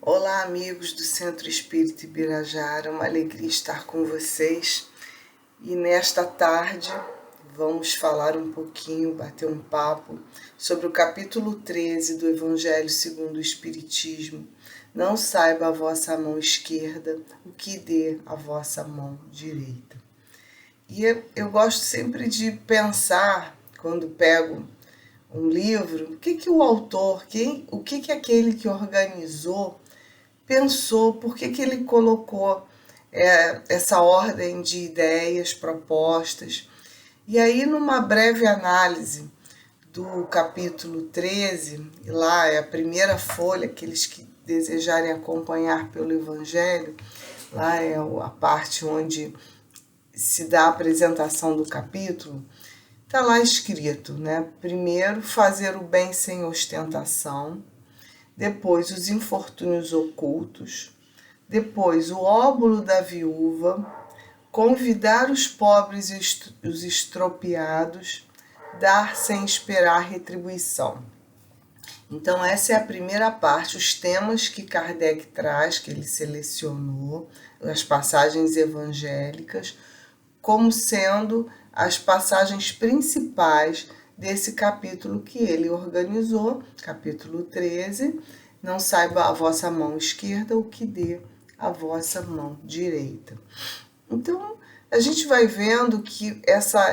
Olá, amigos do Centro Espírita Ibirajara, uma alegria estar com vocês. E nesta tarde vamos falar um pouquinho, bater um papo sobre o capítulo 13 do Evangelho segundo o Espiritismo. Não saiba a vossa mão esquerda o que dê a vossa mão direita. E eu gosto sempre de pensar, quando pego um livro, o que o autor, o que aquele que organizou pensou, por que ele colocou essa ordem de ideias, propostas. E aí, numa breve análise do capítulo 13, e lá é a primeira folha, aqueles que desejarem acompanhar pelo Evangelho, lá é a parte onde se dá a apresentação do capítulo, está lá escrito, né? Primeiro, fazer o bem sem ostentação. Depois, os infortúnios ocultos. Depois, o óbolo da viúva. Convidar os pobres e os estropiados. Dar sem esperar retribuição. Então, essa é a primeira parte, os temas que Kardec traz, que ele selecionou, as passagens evangélicas, como sendo as passagens principais desse capítulo que ele organizou, capítulo 13, não saiba a vossa mão esquerda o que dê a vossa mão direita. Então, a gente vai vendo que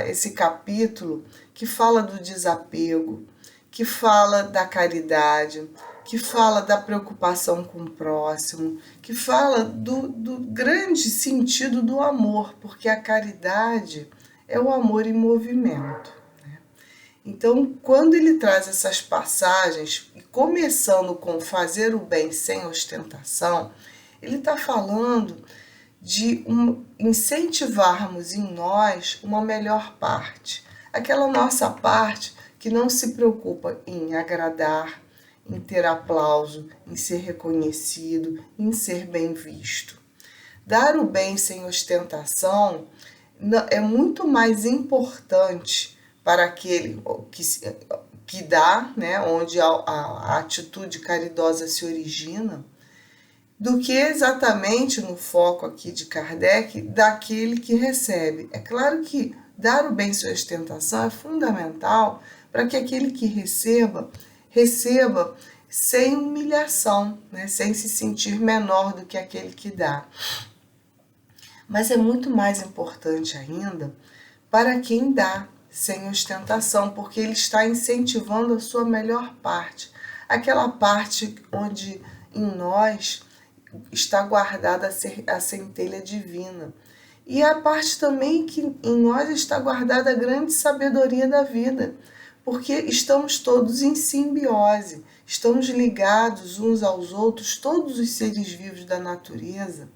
esse capítulo que fala do desapego, que fala da caridade, que fala da preocupação com o próximo, que fala do grande sentido do amor, porque a caridade é o amor em movimento. Então, quando ele traz essas passagens, começando com fazer o bem sem ostentação, ele está falando de incentivarmos em nós uma melhor parte. Aquela nossa parte que não se preocupa em agradar, em ter aplauso, em ser reconhecido, em ser bem visto. Dar o bem sem ostentação é muito mais importante para aquele que dá, né, onde a atitude caridosa se origina, do que exatamente no foco aqui de Kardec, daquele que recebe. É claro que dar o bem sem ostentação é fundamental para que aquele que receba sem humilhação, né, sem se sentir menor do que aquele que dá. Mas é muito mais importante ainda para quem dá sem ostentação, porque ele está incentivando a sua melhor parte, aquela parte onde em nós está guardada a centelha divina. E a parte também que em nós está guardada a grande sabedoria da vida, porque estamos todos em simbiose, estamos ligados uns aos outros, todos os seres vivos da natureza,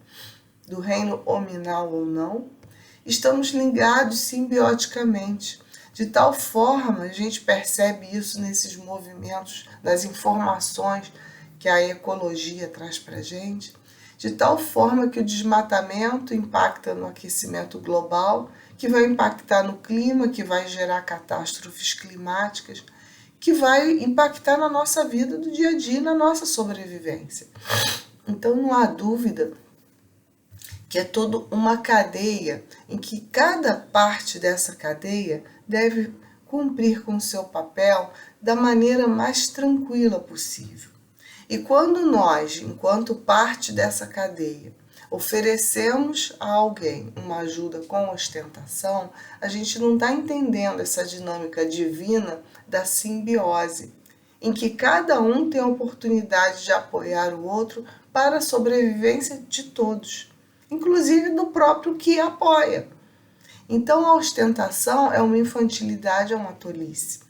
do reino hominal ou não, estamos ligados simbioticamente. De tal forma, a gente percebe isso nesses movimentos, nas informações que a ecologia traz para a gente, de tal forma que o desmatamento impacta no aquecimento global, que vai impactar no clima, que vai gerar catástrofes climáticas, que vai impactar na nossa vida do dia a dia, na nossa sobrevivência. Então não há dúvida que é toda uma cadeia em que cada parte dessa cadeia deve cumprir com o seu papel da maneira mais tranquila possível. E quando nós, enquanto parte dessa cadeia, oferecemos a alguém uma ajuda com ostentação, a gente não está entendendo essa dinâmica divina da simbiose, em que cada um tem a oportunidade de apoiar o outro para a sobrevivência de todos, inclusive do próprio que apoia. Então a ostentação é uma infantilidade, é uma tolice.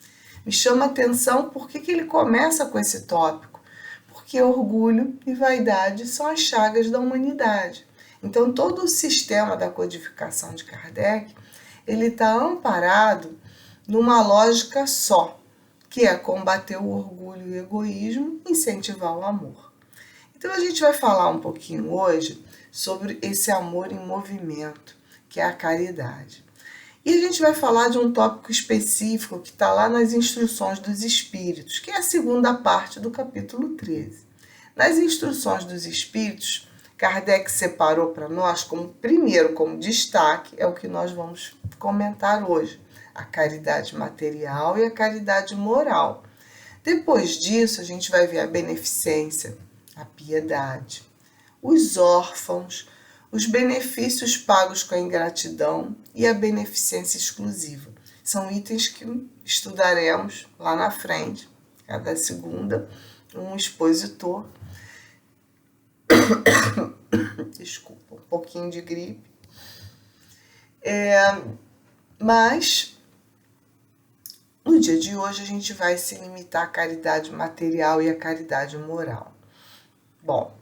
Me chama a atenção porque ele começa com esse tópico, porque orgulho e vaidade são as chagas da humanidade. Então todo o sistema da codificação de Kardec, ele está amparado numa lógica só, que é combater o orgulho e o egoísmo, incentivar o amor. Então a gente vai falar um pouquinho hoje sobre esse amor em movimento, que é a caridade. E a gente vai falar de um tópico específico que está lá nas instruções dos espíritos, que é a segunda parte do capítulo 13. Nas instruções dos espíritos, Kardec separou para nós como destaque, é o que nós vamos comentar hoje, a caridade material e a caridade moral. Depois disso, a gente vai ver a beneficência, a piedade, os órfãos, os benefícios pagos com a ingratidão e a beneficência exclusiva. São itens que estudaremos lá na frente. Cada segunda, um expositor. Desculpa, um pouquinho de gripe. Mas no dia de hoje a gente vai se limitar à caridade material e à caridade moral. Bom,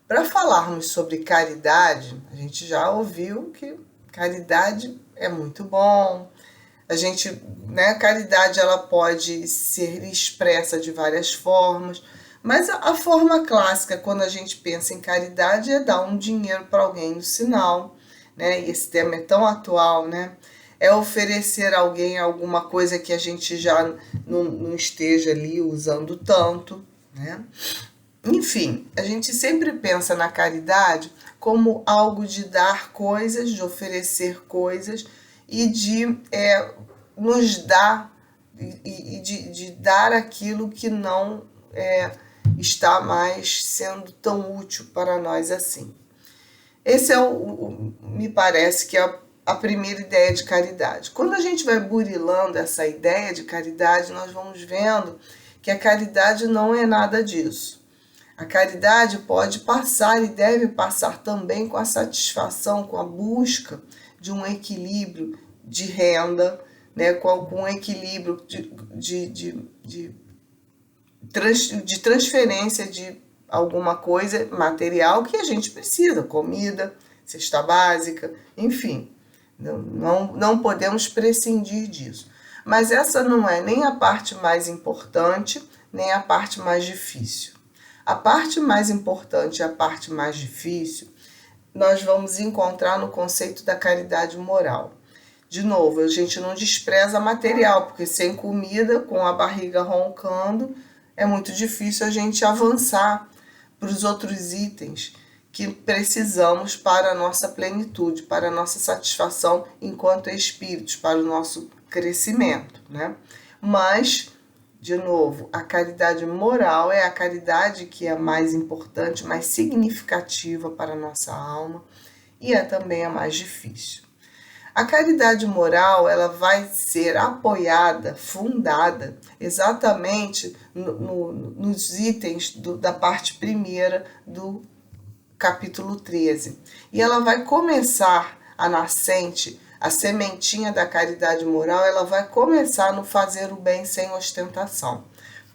para falarmos sobre caridade, a gente já ouviu que caridade é muito bom. A caridade ela pode ser expressa de várias formas, mas a forma clássica, quando a gente pensa em caridade, é dar um dinheiro para alguém no sinal, né? E esse tema é tão atual, né? É oferecer a alguém alguma coisa que a gente já não esteja ali usando tanto, né? Enfim, a gente sempre pensa na caridade como algo de dar coisas, de oferecer coisas e de nos dar e de dar aquilo que não está mais sendo tão útil para nós assim. Esse me parece que é a primeira ideia de caridade. Quando a gente vai burilando essa ideia de caridade, nós vamos vendo que a caridade não é nada disso. A caridade pode passar e deve passar também com a satisfação, com a busca de um equilíbrio de renda, né, com um equilíbrio de transferência de alguma coisa material que a gente precisa, comida, cesta básica, enfim. Não podemos prescindir disso. Mas essa não é nem a parte mais importante, nem a parte mais difícil. A parte mais importante e a parte mais difícil nós vamos encontrar no conceito da caridade moral. De novo, a gente não despreza material, porque sem comida, com a barriga roncando, é muito difícil a gente avançar para os outros itens que precisamos para a nossa plenitude, para a nossa satisfação enquanto espíritos, para o nosso crescimento, né? Mas, de novo, a caridade moral é a caridade que é mais importante, mais significativa para a nossa alma e é também a mais difícil. A caridade moral ela vai ser apoiada, fundada, exatamente nos itens da parte primeira do capítulo 13. E ela vai começar a nascente, a sementinha da caridade moral, ela vai começar no fazer o bem sem ostentação.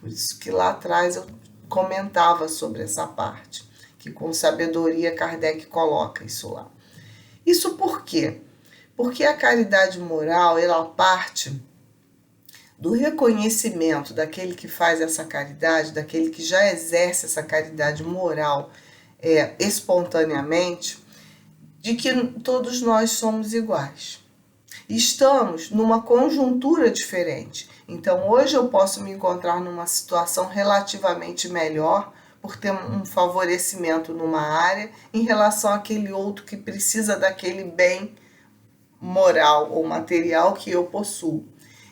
Por isso que lá atrás eu comentava sobre essa parte, que com sabedoria Kardec coloca isso lá. Isso por quê? Porque a caridade moral, ela parte do reconhecimento daquele que faz essa caridade, daquele que já exerce essa caridade moral espontaneamente, de que todos nós somos iguais. Estamos numa conjuntura diferente. Então, hoje eu posso me encontrar numa situação relativamente melhor por ter um favorecimento numa área em relação àquele outro que precisa daquele bem moral ou material que eu possuo.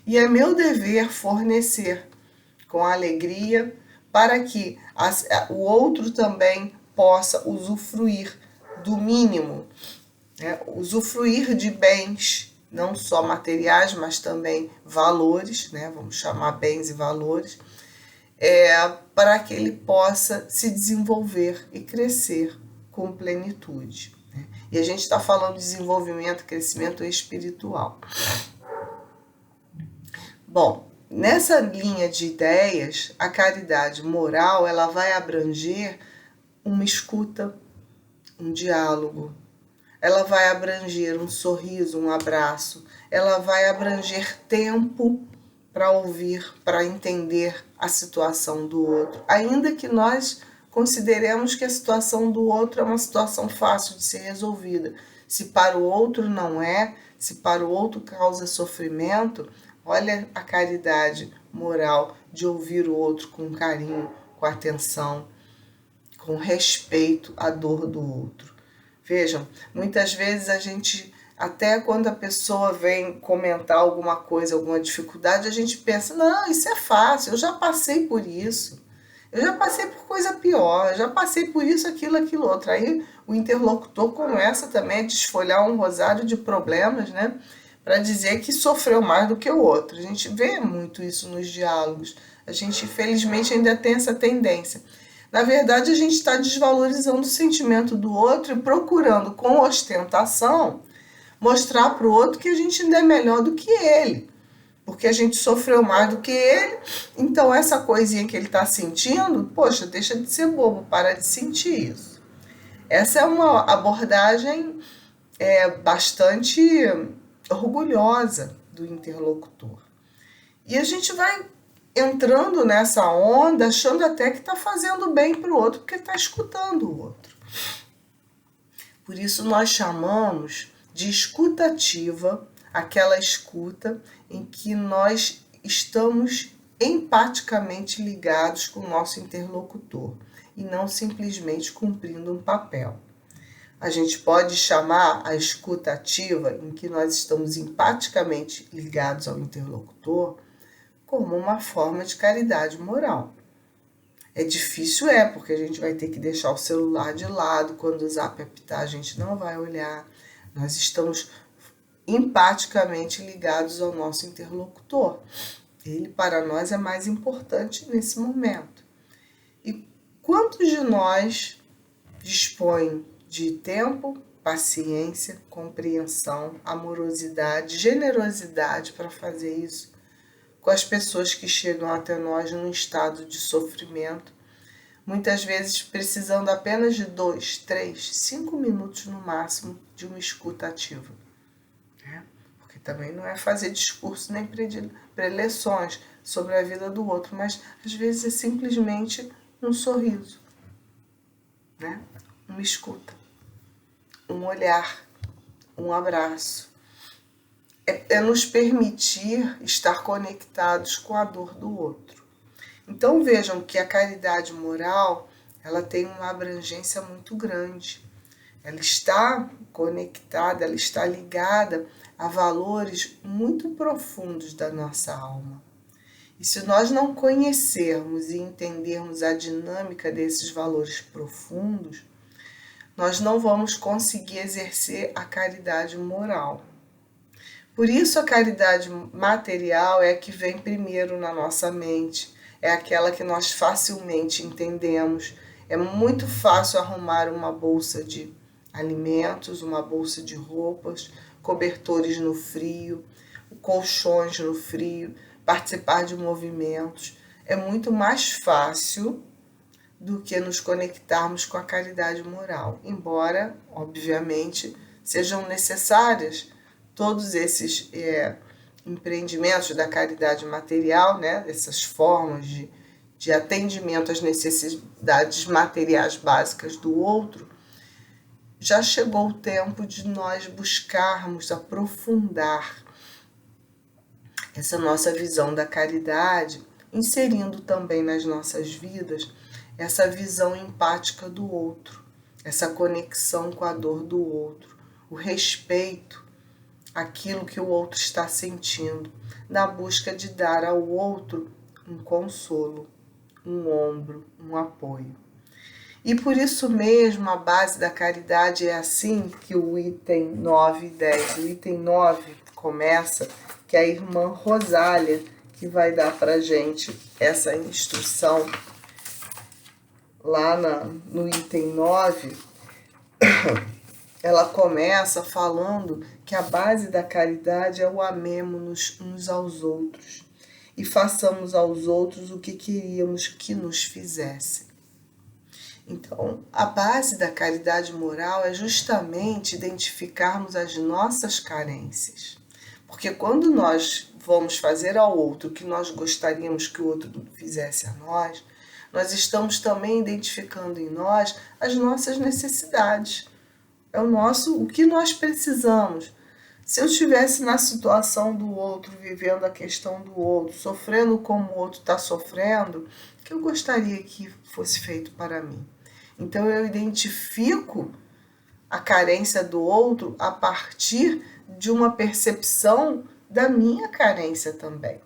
E é meu dever fornecer com alegria para que o outro também possa usufruir do mínimo, né? Usufruir de bens, não só materiais, mas também valores, né? Vamos chamar bens e valores, para que ele possa se desenvolver e crescer com plenitude. Né? E a gente está falando de desenvolvimento, crescimento espiritual. Bom, nessa linha de ideias, a caridade moral ela vai abranger uma escuta, um diálogo, ela vai abranger um sorriso, um abraço, ela vai abranger tempo para ouvir, para entender a situação do outro, ainda que nós consideremos que a situação do outro é uma situação fácil de ser resolvida. Se para o outro não é, se para o outro causa sofrimento, olha a caridade moral de ouvir o outro com carinho, com atenção, com respeito à dor do outro. Vejam, muitas vezes a gente, até quando a pessoa vem comentar alguma coisa, alguma dificuldade, a gente pensa, não, isso é fácil, eu já passei por isso. Eu já passei por coisa pior, eu já passei por isso, aquilo outro. Aí o interlocutor começa também a desfolhar um rosário de problemas, né? Para dizer que sofreu mais do que o outro. A gente vê muito isso nos diálogos. A gente, infelizmente, ainda tem essa tendência. Na verdade, a gente está desvalorizando o sentimento do outro e procurando, com ostentação, mostrar para o outro que a gente ainda é melhor do que ele. Porque a gente sofreu mais do que ele, então essa coisinha que ele está sentindo, poxa, deixa de ser bobo, para de sentir isso. Essa é uma abordagem bastante orgulhosa do interlocutor. E a gente vai entrando nessa onda, achando até que está fazendo bem para o outro, porque está escutando o outro. Por isso nós chamamos de escuta ativa, aquela escuta em que nós estamos empaticamente ligados com o nosso interlocutor e não simplesmente cumprindo um papel. A gente pode chamar a escuta ativa, em que nós estamos empaticamente ligados ao interlocutor, como uma forma de caridade moral. É difícil, porque a gente vai ter que deixar o celular de lado, quando o zap apitar a gente não vai olhar. Nós estamos empaticamente ligados ao nosso interlocutor. Ele, para nós, é mais importante nesse momento. E quantos de nós dispõem de tempo, paciência, compreensão, amorosidade, generosidade para fazer isso com as pessoas que chegam até nós num estado de sofrimento, muitas vezes precisando apenas de 2, 3, 5 minutos no máximo de uma escuta ativa. Porque também não é fazer discurso nem preleções sobre a vida do outro, mas às vezes é simplesmente um sorriso, né? Uma escuta, um olhar, um abraço. É nos permitir estar conectados com a dor do outro. Então vejam que a caridade moral, ela tem uma abrangência muito grande. Ela está conectada, ela está ligada a valores muito profundos da nossa alma. E se nós não conhecermos e entendermos a dinâmica desses valores profundos, nós não vamos conseguir exercer a caridade moral. Por isso a caridade material é a que vem primeiro na nossa mente, é aquela que nós facilmente entendemos. É muito fácil arrumar uma bolsa de alimentos, uma bolsa de roupas, cobertores no frio, colchões no frio, participar de movimentos. É muito mais fácil do que nos conectarmos com a caridade moral, embora, obviamente, sejam necessárias todos esses empreendimentos da caridade material, né, essas formas de atendimento às necessidades materiais básicas do outro. Já chegou o tempo de nós buscarmos aprofundar essa nossa visão da caridade, inserindo também nas nossas vidas essa visão empática do outro, essa conexão com a dor do outro, o respeito àquilo que o outro está sentindo, na busca de dar ao outro um consolo, um ombro, um apoio. E por isso mesmo a base da caridade é assim que o item 9 e 10. O item 9 começa, que é a irmã Rosália, que vai dar para a gente essa instrução. Lá no item 9, ela começa falando que a base da caridade é o amemo-nos uns aos outros e façamos aos outros o que queríamos que nos fizessem. Então, a base da caridade moral é justamente identificarmos as nossas carências. Porque quando nós vamos fazer ao outro o que nós gostaríamos que o outro fizesse a nós, nós estamos também identificando em nós as nossas necessidades. É o que nós precisamos. Se eu estivesse na situação do outro, vivendo a questão do outro, sofrendo como o outro está sofrendo, o que eu gostaria que fosse feito para mim? Então eu identifico a carência do outro a partir de uma percepção da minha carência também,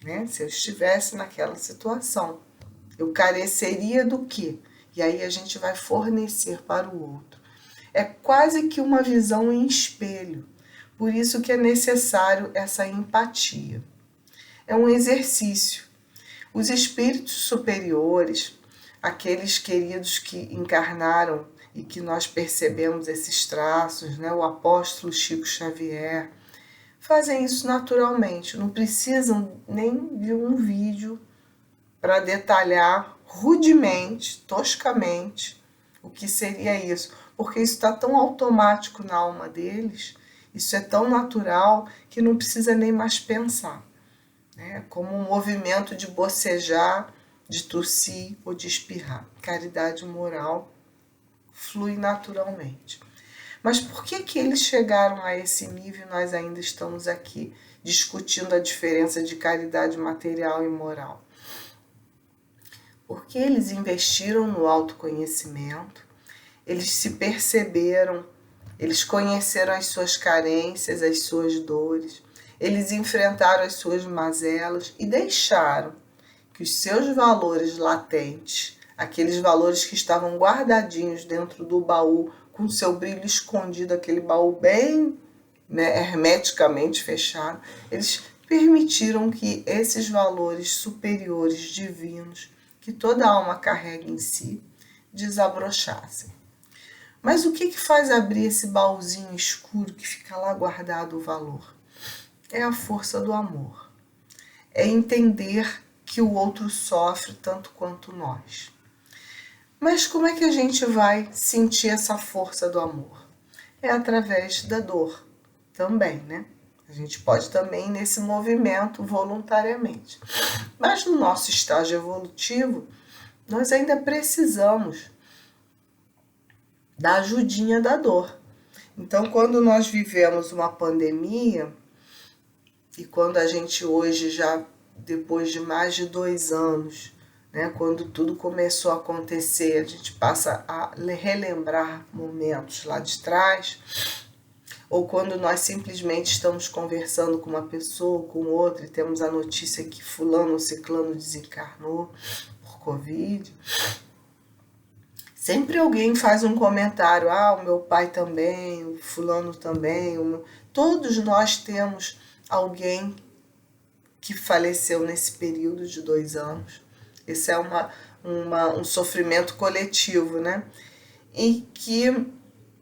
né? Se eu estivesse naquela situação, eu careceria do quê? E aí a gente vai fornecer para o outro. É quase que uma visão em espelho. Por isso que é necessário essa empatia. É um exercício. Os espíritos superiores, aqueles queridos que encarnaram e que nós percebemos esses traços, né? O apóstolo Chico Xavier, fazem isso naturalmente, não precisam nem de um vídeo para detalhar rudemente, toscamente, o que seria isso, porque isso está tão automático na alma deles, isso é tão natural que não precisa nem mais pensar, né? Como um movimento de bocejar, de tossir ou de espirrar. Caridade moral flui naturalmente. Mas por que eles chegaram a esse nível e nós ainda estamos aqui discutindo a diferença de caridade material e moral? Porque eles investiram no autoconhecimento, eles se perceberam, eles conheceram as suas carências, as suas dores, eles enfrentaram as suas mazelas e deixaram que os seus valores latentes, aqueles valores que estavam guardadinhos dentro do baú, com seu brilho escondido, aquele baú bem, né, hermeticamente fechado, eles permitiram que esses valores superiores, divinos, que toda alma carrega em si, desabrochassem. Mas o que faz abrir esse baúzinho escuro que fica lá guardado o valor? É a força do amor. É entender que o outro sofre tanto quanto nós. Mas como é que a gente vai sentir essa força do amor? É através da dor também, né? A gente pode também ir nesse movimento voluntariamente. Mas no nosso estágio evolutivo, nós ainda precisamos da ajudinha da dor. Então, quando nós vivemos uma pandemia, e quando a gente hoje já, depois de mais de 2 anos, né, quando tudo começou a acontecer, a gente passa a relembrar momentos lá de trás, ou quando nós simplesmente estamos conversando com uma pessoa, com outra, e temos a notícia que fulano ou ciclano desencarnou por Covid, sempre alguém faz um comentário, o meu pai também, o fulano também, todos nós temos alguém que faleceu nesse período de 2 anos. Esse é um sofrimento coletivo, né? E que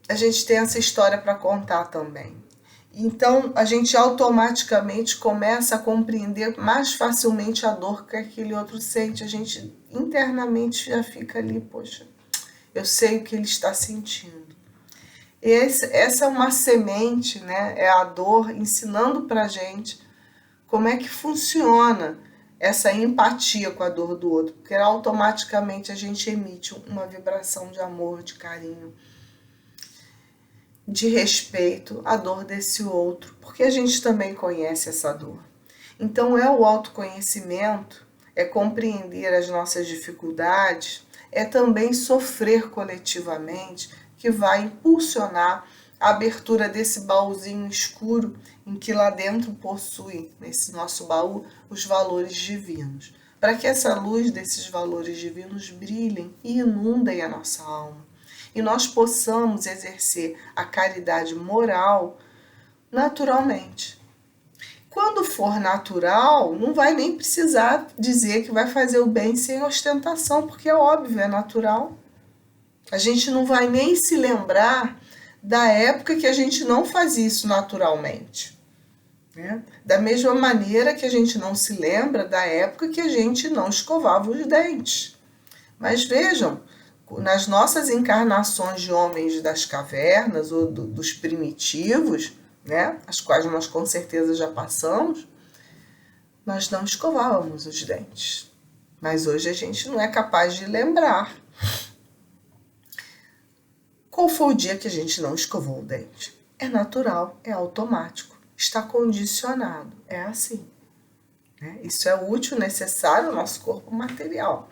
a gente tem essa história para contar também. Então, a gente automaticamente começa a compreender mais facilmente a dor que aquele outro sente. A gente internamente já fica ali, poxa, eu sei o que ele está sentindo. Essa é uma semente, né? É a dor ensinando para a gente como é que funciona essa empatia com a dor do outro, porque automaticamente a gente emite uma vibração de amor, de carinho, de respeito à dor desse outro, porque a gente também conhece essa dor. Então é o autoconhecimento, é compreender as nossas dificuldades, é também sofrer coletivamente, que vai impulsionar a abertura desse baúzinho escuro em que lá dentro possui, nesse nosso baú, os valores divinos. Para que essa luz desses valores divinos brilhem e inundem a nossa alma. E nós possamos exercer a caridade moral naturalmente. Quando for natural, não vai nem precisar dizer que vai fazer o bem sem ostentação, porque é óbvio, é natural. A gente não vai nem se lembrar da época que a gente não fazia isso naturalmente, né? Da mesma maneira que a gente não se lembra da época que a gente não escovava os dentes. Mas vejam, nas nossas encarnações de homens das cavernas ou dos primitivos, né, as quais nós com certeza já passamos, nós não escovávamos os dentes. Mas hoje a gente não é capaz de lembrar qual foi o dia que a gente não escovou o dente. É natural, é automático, está condicionado, é assim, né? Isso é útil, necessário ao nosso corpo material.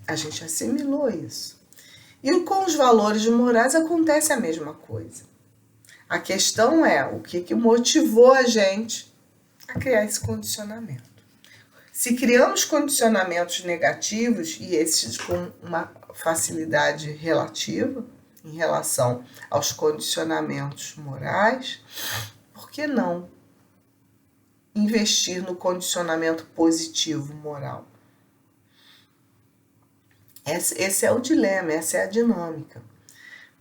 A gente assimilou isso. E com os valores morais acontece a mesma coisa. A questão é o que motivou a gente a criar esse condicionamento. Se criamos condicionamentos negativos, e esses com uma facilidade relativa em relação aos condicionamentos morais, por que não investir no condicionamento positivo moral? Esse é o dilema, essa é a dinâmica.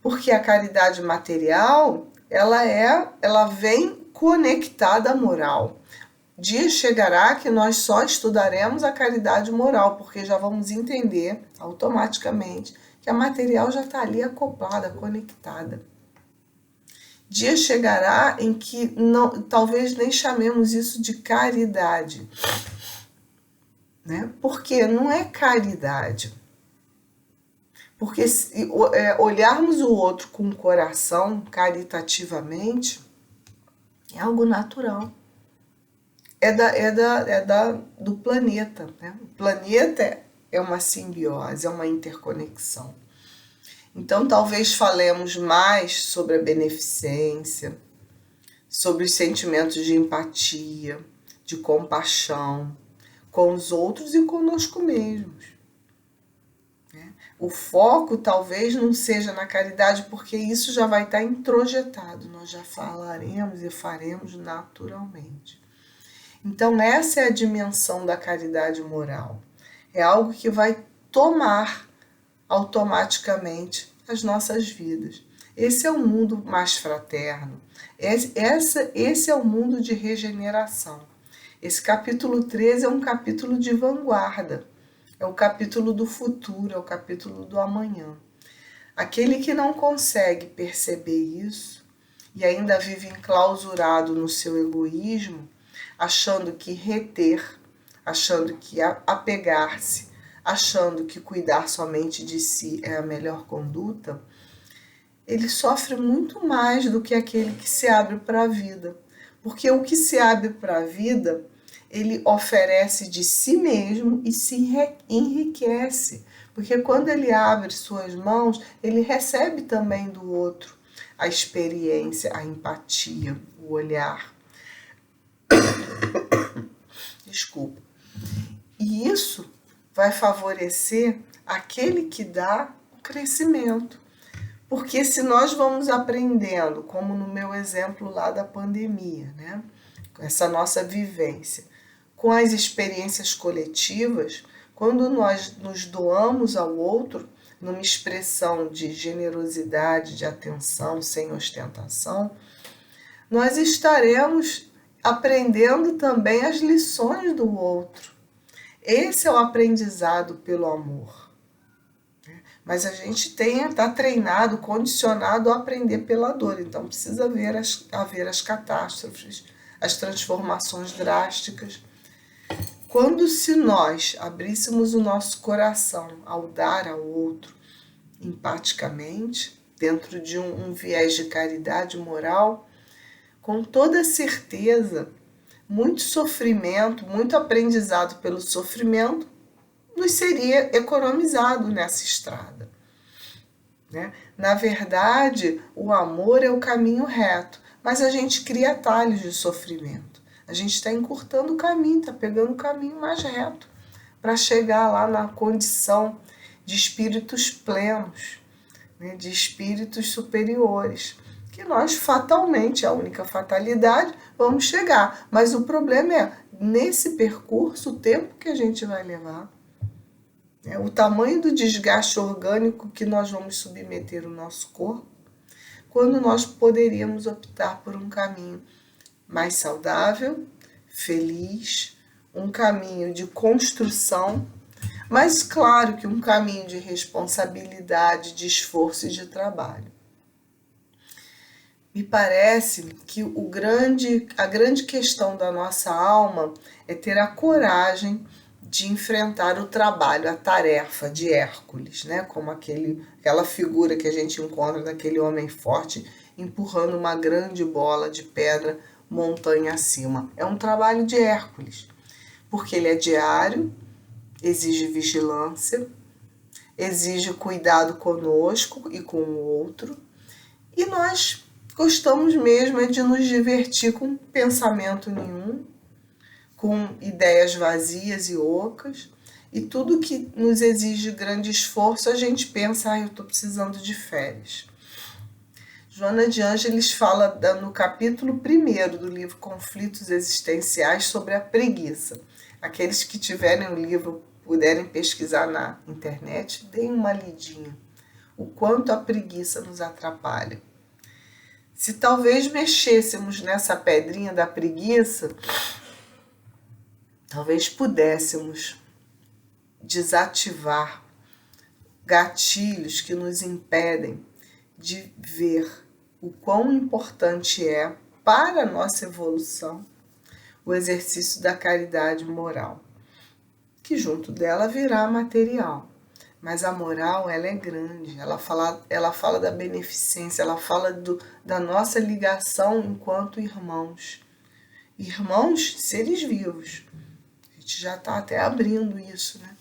Porque a caridade material, ela vem conectada à moral. Dia chegará que nós só estudaremos a caridade moral, porque já vamos entender automaticamente que a material já está ali acoplada, conectada. Dia chegará em que não, talvez nem chamemos isso de caridade, né? Porque não é caridade. Porque se olharmos o outro com o coração, caritativamente, é algo natural. Do planeta, né? O planeta é uma simbiose, é uma interconexão. Então, talvez falemos mais sobre a beneficência, sobre os sentimentos de empatia, de compaixão com os outros e conosco mesmos. O foco talvez não seja na caridade, porque isso já vai estar introjetado, nós já falaremos e faremos naturalmente. Então, essa é a dimensão da caridade moral. É algo que vai tomar automaticamente as nossas vidas. Esse é o mundo mais fraterno. Esse é o mundo de regeneração. Esse capítulo 13 é um capítulo de vanguarda. É o capítulo do futuro, é o capítulo do amanhã. Aquele que não consegue perceber isso e ainda vive enclausurado no seu egoísmo, achando que reter, achando que apegar-se, achando que cuidar somente de si é a melhor conduta, ele sofre muito mais do que aquele que se abre para a vida. Porque o que se abre para a vida, ele oferece de si mesmo e se enriquece. Porque quando ele abre suas mãos, ele recebe também do outro a experiência, a empatia, o olhar. Desculpa. E isso vai favorecer aquele que dá o crescimento. Porque se nós vamos aprendendo, como no meu exemplo lá da pandemia, né? Essa nossa vivência, com as experiências coletivas, quando nós nos doamos ao outro, numa expressão de generosidade, de atenção, sem ostentação, nós estaremos aprendendo também as lições do outro. Esse é o aprendizado pelo amor. Mas a gente está treinado, condicionado a aprender pela dor. Então precisa haver as catástrofes, as transformações drásticas. Se nós abríssemos o nosso coração ao dar ao outro empaticamente, dentro de um viés de caridade moral, com toda certeza, muito sofrimento, muito aprendizado pelo sofrimento, nos seria economizado nessa estrada. Né? Na verdade, o amor é o caminho reto, mas a gente cria atalhos de sofrimento. A gente está encurtando o caminho, está pegando o caminho mais reto para chegar lá na condição de espíritos plenos, né? De espíritos superiores, que nós fatalmente, a única fatalidade, vamos chegar. Mas o problema é, nesse percurso, o tempo que a gente vai levar. O tamanho do desgaste orgânico que nós vamos submeter o nosso corpo, quando nós poderíamos optar por um caminho mais saudável, feliz, um caminho de construção, mas claro que um caminho de responsabilidade, de esforço e de trabalho. Me parece que a grande questão da nossa alma é ter a coragem de enfrentar o trabalho, a tarefa de Hércules, né? Como aquela figura que a gente encontra daquele homem forte empurrando uma grande bola de pedra montanha acima. É um trabalho de Hércules, porque ele é diário, exige vigilância, exige cuidado conosco e com o outro, e nós gostamos mesmo de nos divertir com pensamento nenhum, com ideias vazias e ocas, e tudo que nos exige grande esforço, a gente pensa, eu estou precisando de férias. Joana de Ângeles fala no capítulo 1º do livro Conflitos Existenciais sobre a preguiça. Aqueles que tiverem o livro, puderem pesquisar na internet, deem uma lidinha. O quanto a preguiça nos atrapalha. Se talvez mexêssemos nessa pedrinha da preguiça, talvez pudéssemos desativar gatilhos que nos impedem de ver o quão importante é para a nossa evolução o exercício da caridade moral, que junto dela virá material. Mas a moral, ela é grande, ela fala da beneficência, ela fala da nossa ligação enquanto irmãos. Irmãos, seres vivos. A gente já está até abrindo isso, né?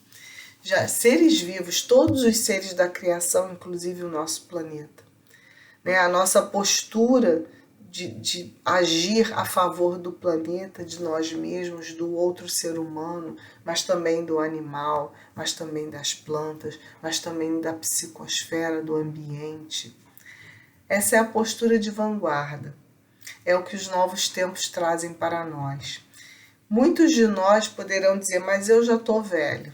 Já, seres vivos, todos os seres da criação, inclusive o nosso planeta. Né? A nossa postura de agir a favor do planeta, de nós mesmos, do outro ser humano, mas também do animal, mas também das plantas, mas também da psicosfera, do ambiente. Essa é a postura de vanguarda. É o que os novos tempos trazem para nós. Muitos de nós poderão dizer, mas eu já estou velho.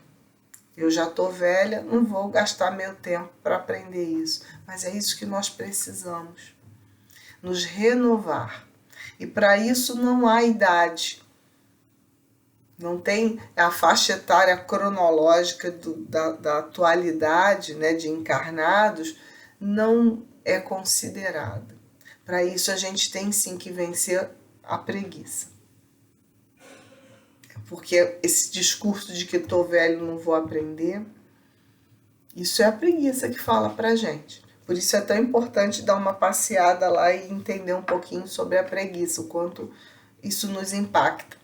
Eu já estou velha, não vou gastar meu tempo para aprender isso. Mas é isso que nós precisamos. Nos renovar. E para isso não há idade. Não tem a faixa etária cronológica da atualidade, né, de encarnados, não é considerada. Para isso a gente tem sim que vencer a preguiça. Porque esse discurso de que estou velho não vou aprender, isso é a preguiça que fala pra gente. Por isso é tão importante dar uma passeada lá e entender um pouquinho sobre a preguiça, o quanto isso nos impacta.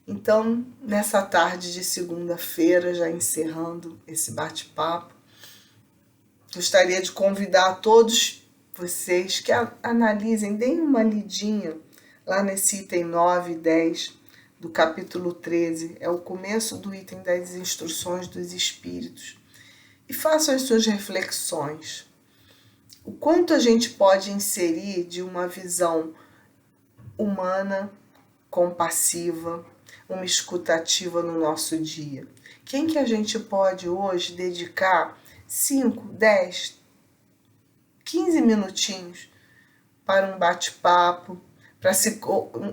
Então, nessa tarde de segunda-feira, já encerrando esse bate-papo, gostaria de convidar a todos vocês que analisem, deem uma lidinha lá nesse item 9 e 10 do capítulo 13, é o começo do item das instruções dos espíritos. E façam as suas reflexões. O quanto a gente pode inserir de uma visão humana, compassiva, uma escutativa no nosso dia. Quem que a gente pode hoje dedicar 5, 10, 15 minutinhos para um bate-papo,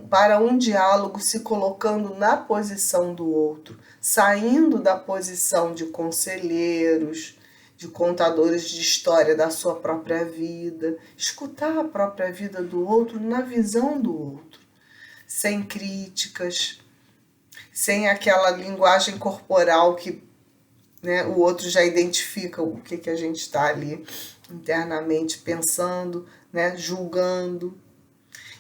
para um diálogo, se colocando na posição do outro, saindo da posição de conselheiros, de contadores de história da sua própria vida, escutar a própria vida do outro na visão do outro, sem críticas, sem aquela linguagem corporal que, né, o outro já identifica o que a gente está ali internamente pensando, né, julgando.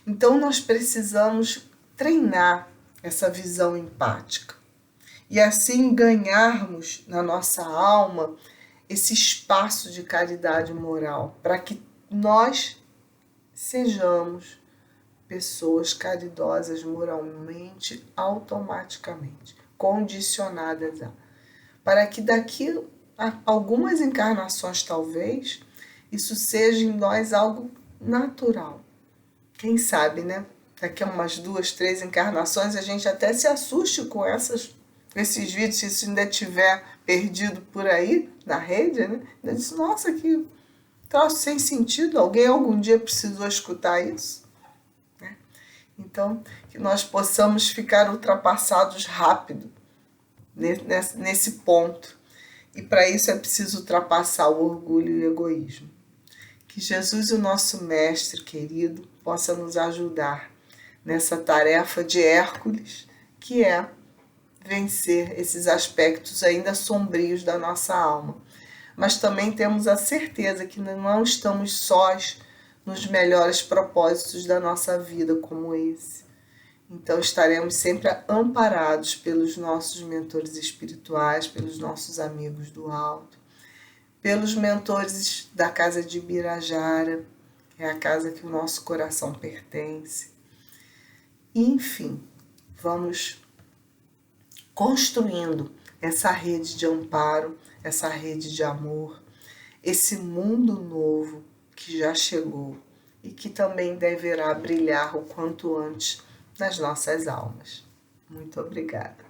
Então, nós precisamos treinar essa visão empática e assim ganharmos na nossa alma esse espaço de caridade moral, para que nós sejamos pessoas caridosas moralmente, automaticamente, condicionadas a. Para que daqui a algumas encarnações, talvez, isso seja em nós algo natural. Quem sabe, né? Daqui a umas 2, 3 encarnações a gente até se assuste com esses vídeos, se isso ainda estiver perdido por aí na rede, né? Ainda diz, nossa, que troço sem sentido, alguém algum dia precisou escutar isso? Né? Então, que nós possamos ficar ultrapassados rápido nesse ponto. E para isso é preciso ultrapassar o orgulho e o egoísmo. Que Jesus, o nosso Mestre querido, possa nos ajudar nessa tarefa de Hércules, que é vencer esses aspectos ainda sombrios da nossa alma. Mas também temos a certeza que não estamos sós nos melhores propósitos da nossa vida como esse. Então estaremos sempre amparados pelos nossos mentores espirituais, pelos nossos amigos do alto, pelos mentores da casa de Birajara, que é a casa que o nosso coração pertence. Enfim, vamos construindo essa rede de amparo, essa rede de amor, esse mundo novo que já chegou e que também deverá brilhar o quanto antes nas nossas almas. Muito obrigada.